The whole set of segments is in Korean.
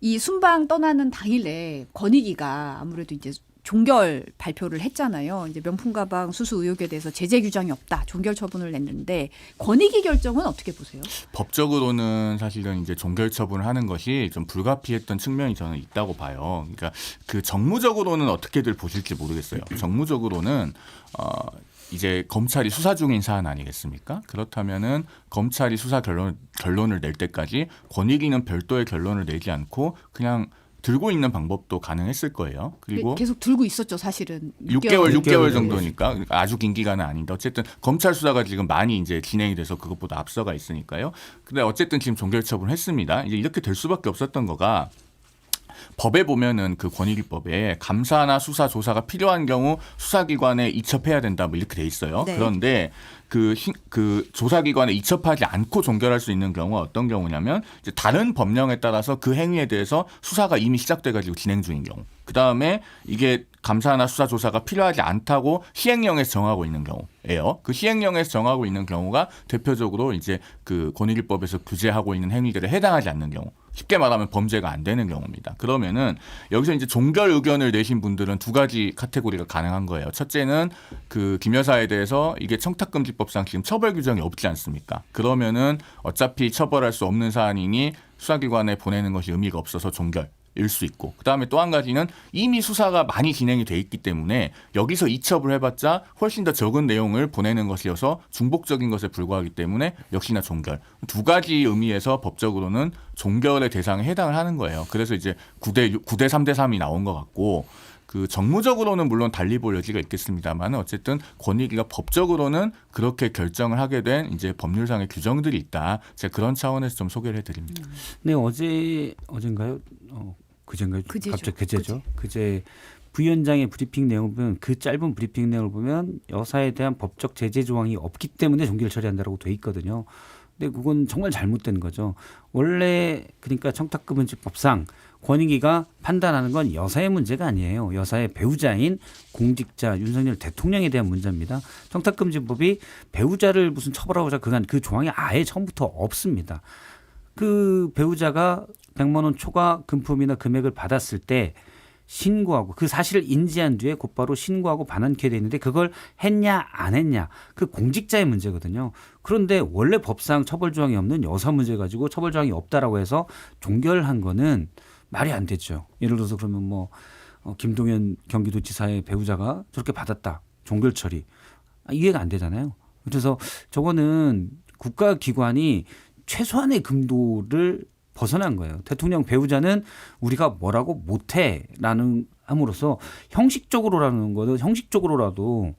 이 순방 떠나는 당일에 권익위가 아무래도 이제 종결 발표를 했잖아요. 이제 명품 가방 수수 의혹에 대해서 제재 규정이 없다. 종결 처분을 냈는데 권익위 결정은 어떻게 보세요? 법적으로는 사실은 이제 종결 처분을 하는 것이 좀 불가피했던 측면이 저는 있다고 봐요. 그러니까 그 정무적으로는 어떻게들 보실지 모르겠어요. 정무적으로는 이제 검찰이 수사 중인 사안 아니겠습니까? 그렇다면은 검찰이 수사 결론을 낼 때까지 권익위는 별도의 결론을 내지 않고 그냥 들고 있는 방법도 가능했을 거예요. 그리고 계속 들고 있었죠, 사실은. 6개월 정도니까 아주 긴 기간은 아닌데 어쨌든 검찰 수사가 지금 많이 이제 진행이 돼서 그것보다 앞서가 있으니까요. 근데 어쨌든 지금 종결 처분을 했습니다. 이제 이렇게 될 수밖에 없었던 거가 법에 보면은 그 권익위법에 감사나 수사 조사가 필요한 경우 수사기관에 이첩해야 된다 뭐 이렇게 돼 있어요. 네. 그런데 그 조사기관에 이첩하지 않고 종결할 수 있는 경우가 어떤 경우냐면 이제 다른 법령에 따라서 그 행위에 대해서 수사가 이미 시작돼가지고 진행 중인 경우. 그 다음에 이게 감사나 수사 조사가 필요하지 않다고 시행령에서 정하고 있는 경우예요. 그 시행령에서 정하고 있는 경우가 대표적으로 이제 그 권익위법에서 규제하고 있는 행위들에 해당하지 않는 경우. 쉽게 말하면 범죄가 안 되는 경우입니다. 그러면은 여기서 이제 종결 의견을 내신 분들은 두 가지 카테고리가 가능한 거예요. 첫째는 그 김 여사에 대해서 이게 청탁금지법상 지금 처벌 규정이 없지 않습니까? 그러면은 어차피 처벌할 수 없는 사안이니 수사기관에 보내는 것이 의미가 없어서 종결. 일 수 있고 그다음에 또 한 가지는 이미 수사가 많이 진행이 돼 있기 때문에 여기서 이첩을 해봤자 훨씬 더 적은 내용을 보내는 것이어서 중복적인 것에 불과하기 때문에 역시나 종결. 두 가지 의미에서 법적으로는 종결의 대상에 해당을 하는 거예요. 그래서 이제 9대 3대 3이 나온 것 같고 그 정무적으로는 물론 달리 볼 여지가 있겠습니다만 어쨌든 권익위가 법적으로는 그렇게 결정을 하게 된 이제 법률상의 규정들이 있다. 제가 그런 차원에서 좀 소개를 해드립니다. 네, 어젠가요? 그제인가요? 그제죠. 갑자기 그제죠. 그제 부위원장의 브리핑 내용을 보면 그 짧은 브리핑 내용을 보면 여사에 대한 법적 제재 조항이 없기 때문에 종결 처리한다라고 돼 있거든요. 근데 그건 정말 잘못된 거죠. 원래 그러니까 청탁금지법상 권익위가 판단하는 건 여사의 문제가 아니에요. 여사의 배우자인 공직자 윤석열 대통령에 대한 문제입니다. 청탁금지법이 배우자를 무슨 처벌하고자 그간 그 조항이 아예 처음부터 없습니다. 그 배우자가 100만 원 초과 금품이나 금액을 받았을 때 신고하고 그 사실을 인지한 뒤에 곧바로 신고하고 반환케 돼 있는데 그걸 했냐 안 했냐 그 공직자의 문제거든요. 그런데 원래 법상 처벌 조항이 없는 여사 문제 가지고 처벌 조항이 없다라고 해서 종결한 거는 말이 안 되죠. 예를 들어서 그러면 뭐 김동연 경기도지사의 배우자가 저렇게 받았다. 종결 처리. 이해가 안 되잖아요. 그래서 저거는 국가기관이 최소한의 금도를 벗어난 거예요. 대통령 배우자는 우리가 뭐라고 못해라는 함으로써 형식적으로라는 거는 형식적으로라도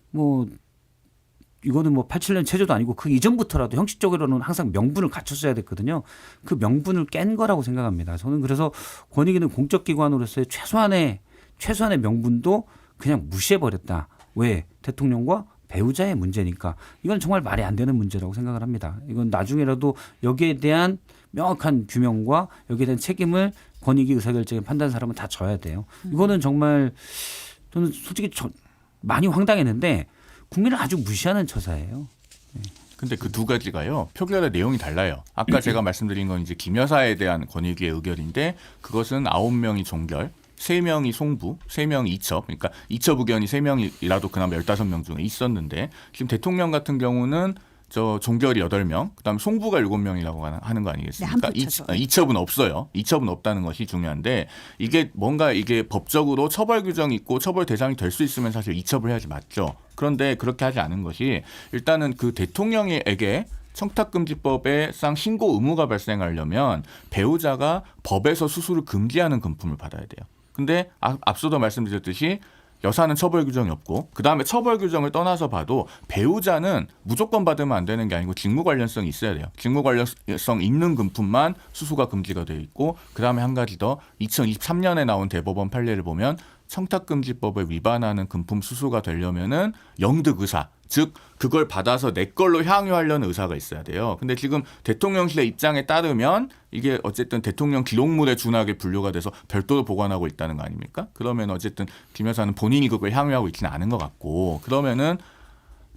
뭐 이거는 뭐 87년 체조도 아니고 그 이전부터라도 형식적으로는 항상 명분을 갖췄어야 됐거든요. 그 명분을 깬 거라고 생각합니다. 저는 그래서 권익위는 공적기관으로서의 최소한의 명분도 그냥 무시해버렸다. 왜? 대통령과 배우자의 문제니까. 이건 정말 말이 안 되는 문제라고 생각을 합니다. 이건 나중에라도 여기에 대한 명확한 규명과 여기에 대한 책임을 권익위 의사결정에 판단한 사람은 다 져야 돼요. 이거는 정말 저는 솔직히 많이 황당했는데 국민을 아주 무시하는 처사예요. 근데 그 두 가지가요. 표결의 내용이 달라요. 아까 제가 말씀드린 건 이제 김 여사에 대한 권익위의 의결인데 그것은 9명이 종결, 3명이 송부, 3명이 이첩. 그러니까 이첩 의견이 3명이라도 그나마 15명 중에 있었는데 지금 대통령 같은 경우는 저 종결이 8명, 그다음에 송부가 7명이라고 하는 거 아니겠습니까? 네, 이첩은 없어요. 이첩은 없다는 것이 중요한데 이게 뭔가 이게 법적으로 처벌 규정이 있고 처벌 대상이 될 수 있으면 사실 이첩을 해야지 맞죠. 그런데 그렇게 하지 않은 것이 일단은 그 대통령에게 청탁금지법에상 신고 의무가 발생하려면 배우자가 법에서 수수를 금지하는 금품을 받아야 돼요. 근데 앞서도 말씀드렸듯이 여사는 처벌 규정이 없고 그다음에 처벌 규정을 떠나서 봐도 배우자는 무조건 받으면 안 되는 게 아니고 직무 관련성이 있어야 돼요. 직무 관련성 있는 금품만 수수가 금지가 되어 있고 그다음에 한 가지 더 2023년에 나온 대법원 판례를 보면 청탁금지법을 위반하는 금품 수수가 되려면은 영득 의사, 즉 그걸 받아서 내 걸로 향유하려는 의사가 있어야 돼요. 근데 지금 대통령실의 입장에 따르면 이게 어쨌든 대통령 기록물에 준하게 분류가 돼서 별도로 보관하고 있다는 거 아닙니까? 그러면 어쨌든 김 여사는 본인이 그걸 향유하고 있지는 않은 것 같고 그러면은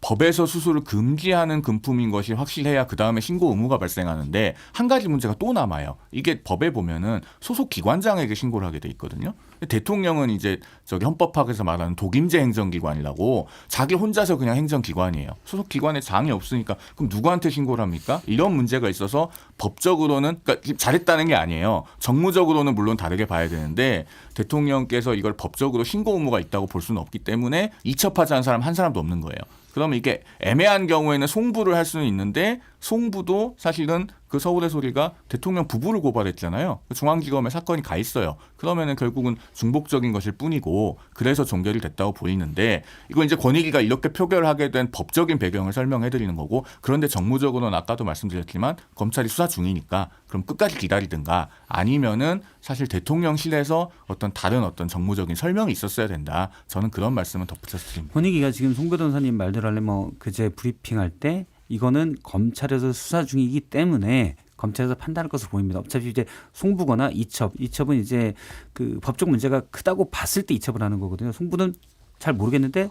법에서 수수를 금지하는 금품인 것이 확실해야 그 다음에 신고 의무가 발생하는데 한 가지 문제가 또 남아요. 이게 법에 보면은 소속 기관장에게 신고를 하게 돼 있거든요. 대통령은 이제 저기 헌법학에서 말하는 독임제 행정기관이라고 자기 혼자서 그냥 행정기관이에요. 소속 기관에 장이 없으니까 그럼 누구한테 신고를 합니까? 이런 문제가 있어서 법적으로는 그러니까 잘했다는 게 아니에요. 정무적으로는 물론 다르게 봐야 되는데 대통령께서 이걸 법적으로 신고 의무가 있다고 볼 수는 없기 때문에 이첩하지 않은 사람 한 사람도 없는 거예요. 그러면 이게 애매한 경우에는 송부를 할 수는 있는데 송부도 사실은 그 서울의 소리가 대통령 부부를 고발했잖아요. 중앙지검에 사건이 가 있어요. 그러면은 결국은 중복적인 것일 뿐이고 그래서 종결이 됐다고 보이는데 이거 이제 권익위가 이렇게 표결하게 된 법적인 배경을 설명해 드리는 거고 그런데 정무적으로는 아까도 말씀드렸지만 검찰이 수사 중이니까 그럼 끝까지 기다리든가 아니면은 사실 대통령실에서 어떤 다른 어떤 정무적인 설명이 있었어야 된다. 저는 그런 말씀은 덧붙여서 드립니다. 권익위가 지금 송 변호사님 말대로 하려면 그제 브리핑할 때 이거는 검찰에서 수사 중이기 때문에 검찰에서 판단할 것으로 보입니다. 어차피 이제 송부거나 이첩은 이제 그 법적 문제가 크다고 봤을 때 이첩을 하는 거거든요. 송부는 잘 모르겠는데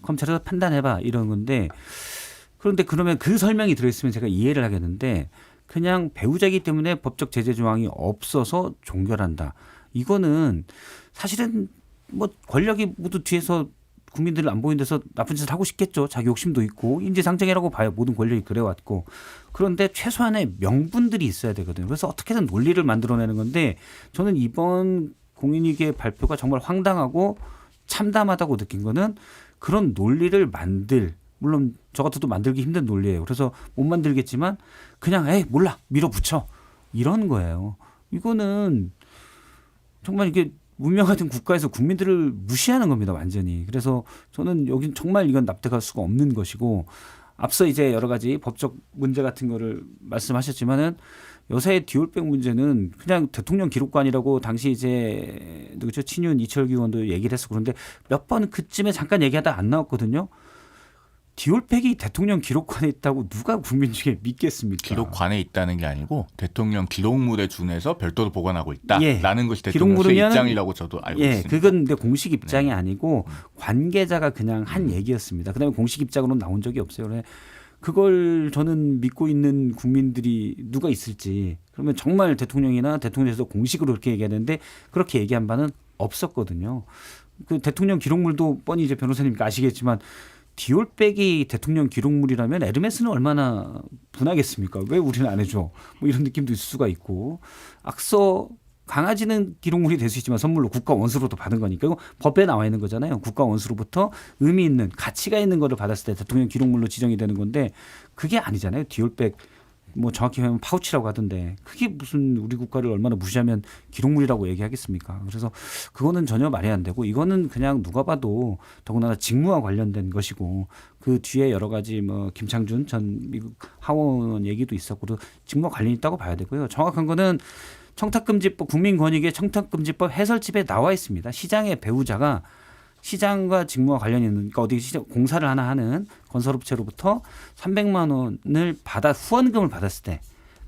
검찰에서 판단해봐 이런 건데 그런데 그러면 그 설명이 들어있으면 제가 이해를 하겠는데 그냥 배우자이기 때문에 법적 제재 조항이 없어서 종결한다. 이거는 사실은 뭐 권력이 모두 뒤에서 국민들을 안 보이는 데서 나쁜 짓을 하고 싶겠죠. 자기 욕심도 있고 인지상정이라고 봐요. 모든 권력이 그래왔고. 그런데 최소한의 명분들이 있어야 되거든요. 그래서 어떻게든 논리를 만들어내는 건데 저는 이번 공인위기의 발표가 정말 황당하고 참담하다고 느낀 거는 그런 논리를 물론 저 같아도 만들기 힘든 논리예요. 그래서 못 만들겠지만 그냥 에이 몰라 밀어붙여 이런 거예요. 이거는 정말 이게 문명 같은 국가에서 국민들을 무시하는 겁니다, 완전히. 그래서 저는 여긴 정말 이건 납득할 수가 없는 것이고 앞서 이제 여러 가지 법적 문제 같은 거를 말씀하셨지만은 요새 디올백 문제는 그냥 대통령 기록관이라고 당시 이제 누구죠? 친윤 이철규 의원도 얘기를 했어. 그런데 몇 번 그쯤에 잠깐 얘기하다 안 나왔거든요. 디올백이 대통령 기록관에 있다고 누가 국민 중에 믿겠습니까? 기록관에 있다는 게 아니고 대통령 기록물에 준해서 별도로 보관하고 있다라는 것이 기록물이면, 대통령의 입장이라고 저도 알고 있습니다. 그건 근데 공식 입장이 아니고 관계자가 그냥 한 얘기였습니다. 그다음에 공식 입장으로는 나온 적이 없어요. 그래 그걸 저는 믿고 있는 국민들이 누가 있을지 그러면 정말 대통령이나 대통령에서 공식으로 그렇게 얘기하는데 그렇게 얘기한 바는 없었거든요. 그 대통령 기록물도 뻔히 이제 변호사님께 아시겠지만 디올백이 대통령 기록물이라면 에르메스는 얼마나 분하겠습니까? 왜 우리는 안 해줘? 뭐 이런 느낌도 있을 수가 있고 악서 강아지는 기록물이 될 수 있지만 선물로 국가 원수로도 받은 거니까 이거 법에 나와 있는 거잖아요. 국가 원수로부터 의미 있는 가치가 있는 거를 받았을 때 대통령 기록물로 지정이 되는 건데 그게 아니잖아요. 디올백 뭐 정확히 하면 파우치라고 하던데 그게 무슨 우리 국가를 얼마나 무시하면 기록물이라고 얘기하겠습니까? 그래서 그거는 전혀 말이 안 되고 이거는 그냥 누가 봐도 더군다나 직무와 관련된 것이고 그 뒤에 여러 가지 뭐 김창준 전 미국 하원 얘기도 있었고 직무와 관련이 있다고 봐야 되고요. 정확한 거는 청탁금지법 국민권익위 청탁금지법 해설집에 나와 있습니다. 시장의 배우자가 시장과 직무와 관련이 있는 그러니까 어디 공사를 하나 하는 건설업체로부터 300만 원을 후원금을 받았을 때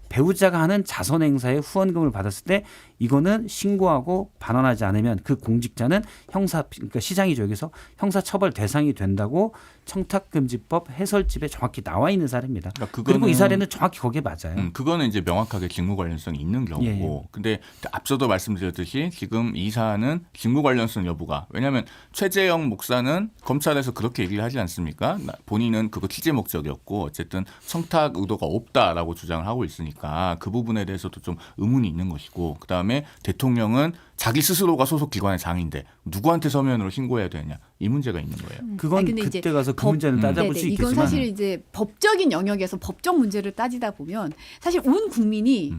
배우자가 하는 자선 행사에 후원금을 받았을 때 이거는 신고하고 반환하지 않으면 그 공직자는 그러니까 시장이죠. 여기서 형사처벌 대상이 된다고 청탁금지법 해설집에 정확히 나와 있는 사례입니다. 그러니까 그리고 이 사례는 정확히 거기에 맞아요. 그거는 이제 명확하게 직무 관련성이 있는 경우고 근데 앞서도 말씀드렸듯이 지금 이 사안은 직무 관련성 여부가 왜냐하면 최재형 목사는 검찰에서 그렇게 얘기를 하지 않습니까? 본인은 그거 취재 목적이었고 어쨌든 청탁 의도가 없다라고 주장을 하고 있으니까 그 부분에 대해서도 좀 의문이 있는 것이고 그다음에 대통령은 자기 스스로가 소속 기관의 장인데 누구한테 서면으로 신고해야 되느냐 이 문제가 있는 거예요. 그건 그때 가서 그 문제는 따져볼 수 있겠지만 이건 사실 이제 법적인 영역에서 법적 문제를 따지다 보면 사실 온 국민이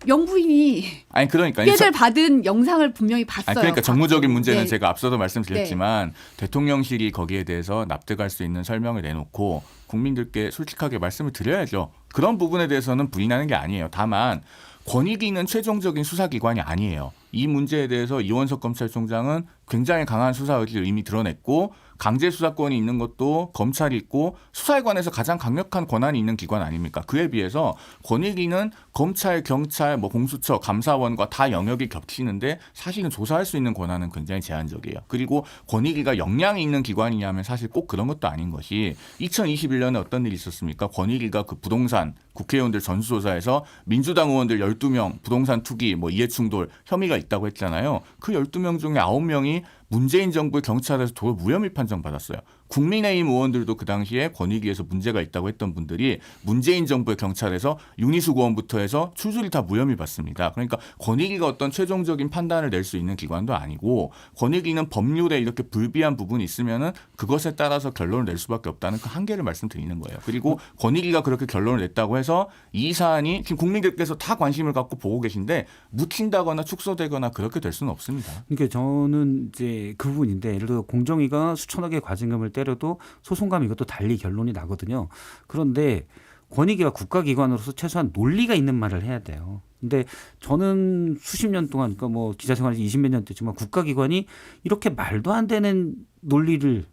영부인이 아니 그러니까 피해를 받은 영상을 분명히 봤어요. 그러니까 정무적인 문제는 네. 제가 앞서도 말씀드렸지만 대통령실이 거기에 대해서 납득할 수 있는 설명을 내놓고 국민들께 솔직하게 말씀을 드려야죠. 그런 부분에 대해서는 부인하는 게 아니에요. 다만 권익위는 최종적인 수사기관이 아니에요. 이 문제에 대해서 이원석 검찰총장은 굉장히 강한 수사 의지를 이미 드러냈고 강제 수사권이 있는 것도 검찰이 있고 수사에 관해서 가장 강력한 권한이 있는 기관 아닙니까? 그에 비해서 권익위는 검찰, 경찰, 뭐 공수처, 감사원과 다 영역이 겹치는데 사실은 조사할 수 있는 권한은 굉장히 제한적이에요. 그리고 권익위가 역량이 있는 기관이냐면 사실 꼭 그런 것도 아닌 것이 2021년에 어떤 일이 있었습니까? 권익위가 그 부동산 국회의원들 전수조사에서 민주당 의원들 12명 부동산 투기, 뭐 이해충돌 혐의가 있다고 했잖아요. 그 12명 중에 9명이 문재인 정부의 경찰에서 도로 무혐의 판정 받았어요. 국민의힘 의원들도 그 당시에 권익위에서 문제가 있다고 했던 분들이 문재인 정부의 경찰에서 윤희숙 의원부터 해서 출줄이 다 무혐의 받습니다. 그러니까 권익위가 어떤 최종적인 판단을 낼 수 있는 기관도 아니고 권익위는 법률에 이렇게 불비한 부분이 있으면은 그것에 따라서 결론을 낼 수밖에 없다는 그 한계를 말씀드리는 거예요. 그리고 권익위가 그렇게 결론을 냈다고 해서 이 사안이 지금 국민들께서 다 관심을 갖고 보고 계신데 묻힌다거나 축소되거나 그렇게 될 수는 없습니다. 그러니까 저는 이제 그 부분인데 예를 들어 공정위가 수천억의 과징금을 때려도 소송감 이것도 달리 결론이 나거든요. 그런데 권익위가 국가기관으로서 최소한 논리가 있는 말을 해야 돼요. 근데 저는 수십 년 동안 그러니까 뭐 기자 생활이 20몇 년 됐지만 국가기관이 이렇게 말도 안 되는 논리를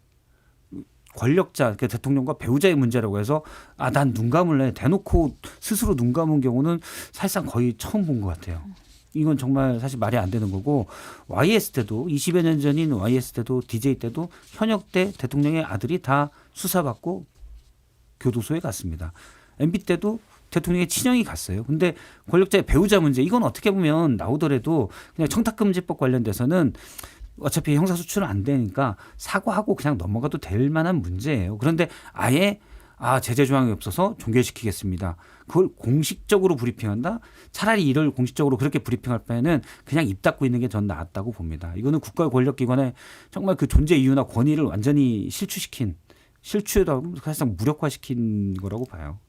권력자, 그러니까 대통령과 배우자의 문제라고 해서 난 눈 감을래 대놓고 스스로 눈 감은 경우는 사실상 거의 처음 본 것 같아요. 이건 정말 사실 말이 안 되는 거고 YS 때도 20여 년 전인 YS 때도 DJ 때도 현역 때 대통령의 아들이 다 수사받고 교도소에 갔습니다. MB 때도 대통령의 친형이 갔어요. 근데 권력자의 배우자 문제 이건 어떻게 보면 나오더라도 그냥 청탁금지법 관련돼서는 어차피 형사소출은 안 되니까 사과하고 그냥 넘어가도 될 만한 문제예요. 그런데 아예 제재 조항이 없어서 종결시키겠습니다. 그걸 공식적으로 브리핑한다? 차라리 이를 공식적으로 그렇게 브리핑할 바에는 그냥 입 닫고 있는 게 전 낫다고 봅니다. 이거는 국가 권력기관의 정말 그 존재 이유나 권위를 완전히 실추에도 사실상 무력화시킨 거라고 봐요.